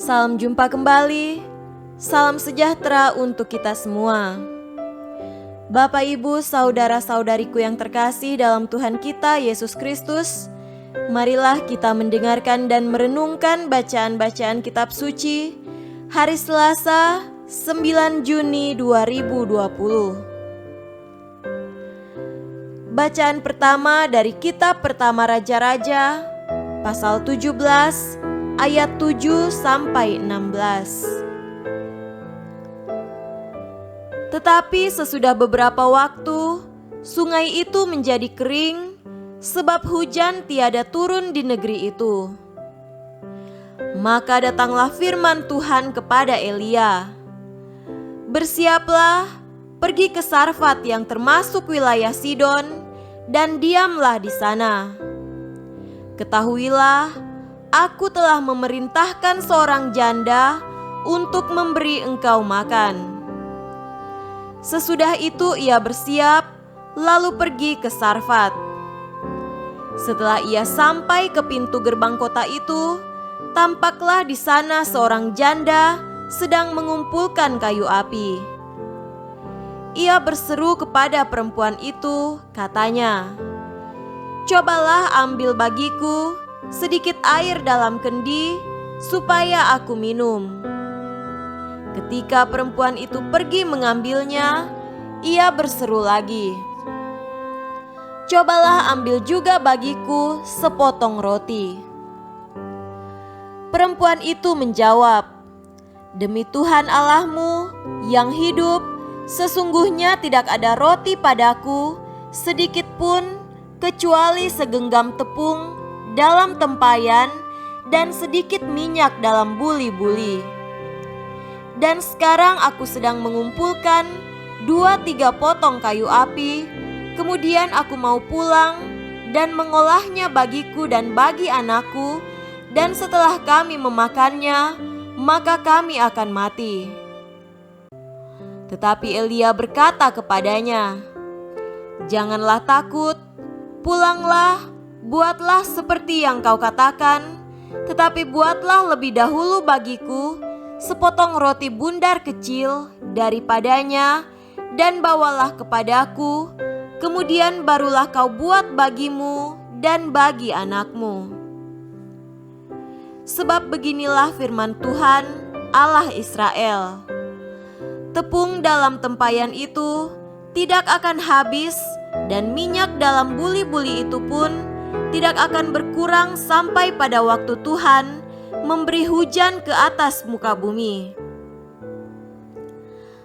Salam jumpa kembali, salam sejahtera untuk kita semua. Bapak, Ibu, saudara-saudariku yang terkasih dalam Tuhan kita Yesus Kristus, marilah kita mendengarkan dan merenungkan bacaan-bacaan kitab suci hari Selasa 9 Juni 2020. Bacaan pertama dari kitab pertama Raja-Raja, pasal 17 ayat 7 sampai 16. Tetapi sesudah beberapa waktu, sungai itu menjadi kering, sebab hujan tiada turun di negeri itu. Maka datanglah firman Tuhan kepada Elia, "Bersiaplah, pergi ke Sarfat yang termasuk wilayah Sidon, dan diamlah di sana. Ketahuilah, aku telah memerintahkan seorang janda untuk memberi engkau makan." Sesudah itu ia bersiap, lalu pergi ke Sarfat. Setelah ia sampai ke pintu gerbang kota itu, tampaklah di sana seorang janda sedang mengumpulkan kayu api. Ia berseru kepada perempuan itu, katanya, "Cobalah ambil bagiku sedikit air dalam kendi, supaya aku minum." Ketika perempuan itu pergi mengambilnya, ia berseru lagi, "Cobalah ambil juga bagiku sepotong roti." Perempuan itu menjawab, "Demi Tuhan Allahmu yang hidup, sesungguhnya tidak ada roti padaku sedikit pun, kecuali segenggam tepung dalam tempayan dan sedikit minyak dalam buli-buli. Dan sekarang aku sedang mengumpulkan 2-3 potong kayu api, kemudian aku mau pulang dan mengolahnya bagiku dan bagi anakku, dan setelah kami memakannya, maka kami akan mati." Tetapi Elia berkata kepadanya, "Janganlah takut, pulanglah, buatlah seperti yang kau katakan, tetapi buatlah lebih dahulu bagiku sepotong roti bundar kecil daripadanya, dan bawalah kepadaku, kemudian barulah kau buat bagimu dan bagi anakmu. Sebab beginilah firman Tuhan Allah Israel, tepung dalam tempayan itu tidak akan habis, dan minyak dalam buli-buli itu pun tidak akan berkurang sampai pada waktu Tuhan memberi hujan ke atas muka bumi."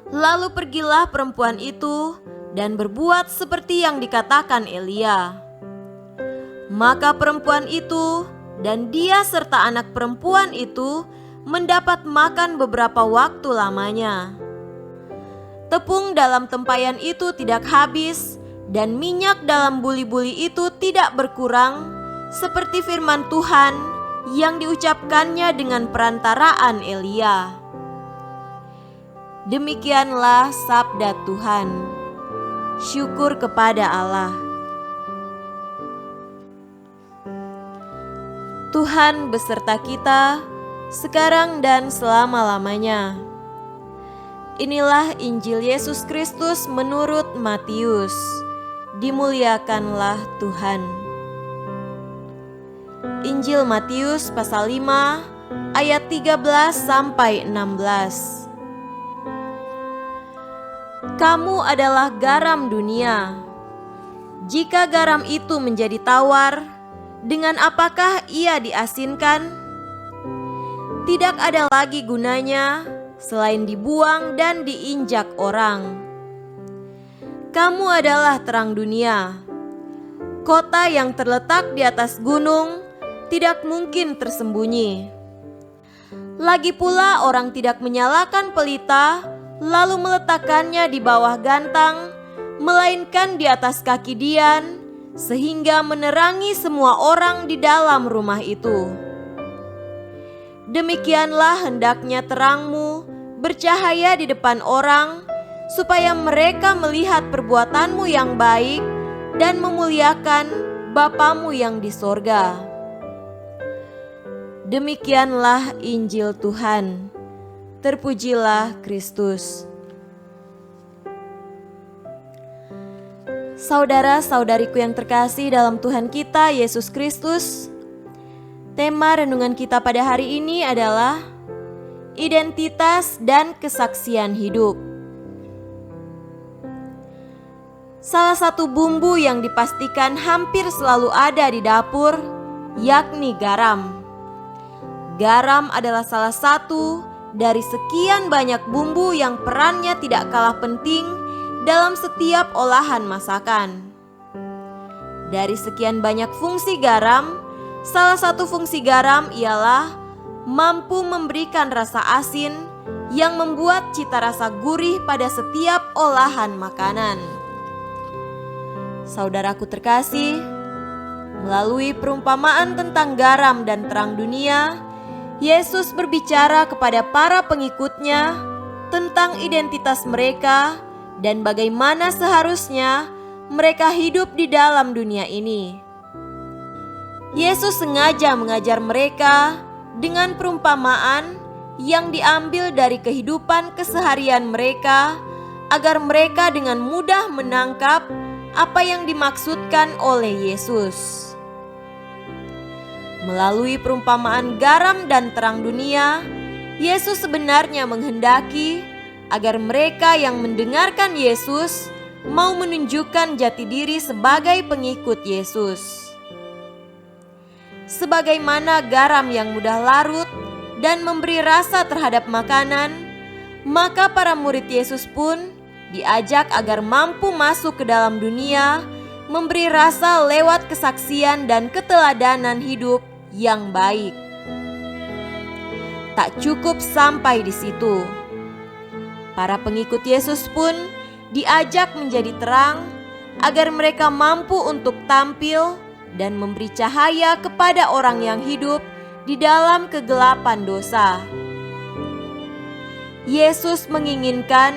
Lalu pergilah perempuan itu dan berbuat seperti yang dikatakan Elia. Maka perempuan itu dan dia serta anak perempuan itu mendapat makan beberapa waktu lamanya. Tepung dalam tempayan itu tidak habis, dan minyak dalam buli-buli itu tidak berkurang, seperti firman Tuhan yang diucapkannya dengan perantaraan Elia. Demikianlah sabda Tuhan. Syukur kepada Allah. Tuhan beserta kita sekarang dan selama-lamanya. Inilah Injil Yesus Kristus menurut Matius. Dimuliakanlah Tuhan. Injil Matius pasal 5 ayat 13 sampai 16. "Kamu adalah garam dunia. Jika garam itu menjadi tawar, dengan apakah ia diasinkan? Tidak ada lagi gunanya selain dibuang dan diinjak orang. Kamu adalah terang dunia. Kota yang terletak di atas gunung tidak mungkin tersembunyi. Lagi pula orang tidak menyalakan pelita lalu meletakkannya di bawah gantang, melainkan di atas kaki dian, sehingga menerangi semua orang di dalam rumah itu. Demikianlah hendaknya terangmu bercahaya di depan orang, supaya mereka melihat perbuatanmu yang baik dan memuliakan Bapamu yang di sorga. Demikianlah Injil Tuhan. Terpujilah Kristus. Saudara-saudariku yang terkasih dalam Tuhan kita Yesus Kristus, tema renungan kita pada hari ini adalah identitas dan kesaksian hidup. Salah satu bumbu yang dipastikan hampir selalu ada di dapur, yakni garam. Garam adalah salah satu dari sekian banyak bumbu yang perannya tidak kalah penting dalam setiap olahan masakan. Dari sekian banyak fungsi garam, salah satu fungsi garam ialah mampu memberikan rasa asin yang membuat cita rasa gurih pada setiap olahan makanan. Saudaraku terkasih, melalui perumpamaan tentang garam dan terang dunia, Yesus berbicara kepada para pengikutnya tentang identitas mereka dan bagaimana seharusnya mereka hidup di dalam dunia ini. Yesus sengaja mengajar mereka dengan perumpamaan yang diambil dari kehidupan keseharian mereka agar mereka dengan mudah menangkap apa yang dimaksudkan oleh Yesus. Melalui perumpamaan garam dan terang dunia, Yesus sebenarnya menghendaki agar mereka yang mendengarkan Yesus mau menunjukkan jati diri sebagai pengikut Yesus. Sebagaimana garam yang mudah larut dan memberi rasa terhadap makanan, maka para murid Yesus pun diajak agar mampu masuk ke dalam dunia, memberi rasa lewat kesaksian dan keteladanan hidup yang baik. Tak cukup sampai di situ. Para pengikut Yesus pun diajak menjadi terang agar mereka mampu untuk tampil dan memberi cahaya kepada orang yang hidup di dalam kegelapan dosa. Yesus menginginkan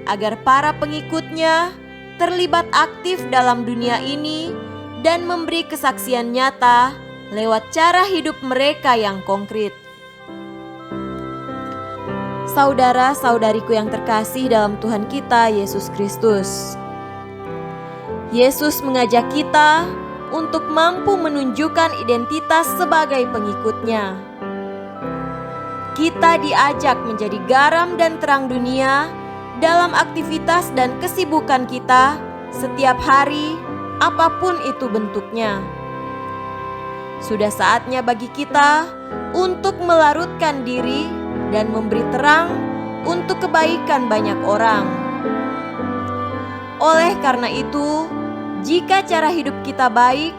agar para pengikutnya terlibat aktif dalam dunia ini dan memberi kesaksian nyata lewat cara hidup mereka yang konkret. Saudara-saudariku yang terkasih dalam Tuhan kita Yesus Kristus, Yesus mengajak kita untuk mampu menunjukkan identitas sebagai pengikutnya. Kita diajak menjadi garam dan terang dunia dalam aktivitas dan kesibukan kita setiap hari, apapun itu bentuknya. Sudah saatnya bagi kita untuk melarutkan diri dan memberi terang untuk kebaikan banyak orang. Oleh karena itu, jika cara hidup kita baik,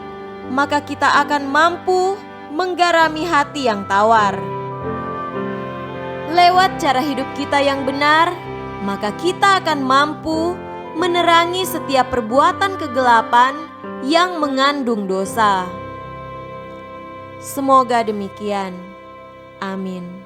maka kita akan mampu menggarami hati yang tawar. Lewat cara hidup kita yang benar, maka kita akan mampu menerangi setiap perbuatan kegelapan yang mengandung dosa. Semoga demikian. Amin.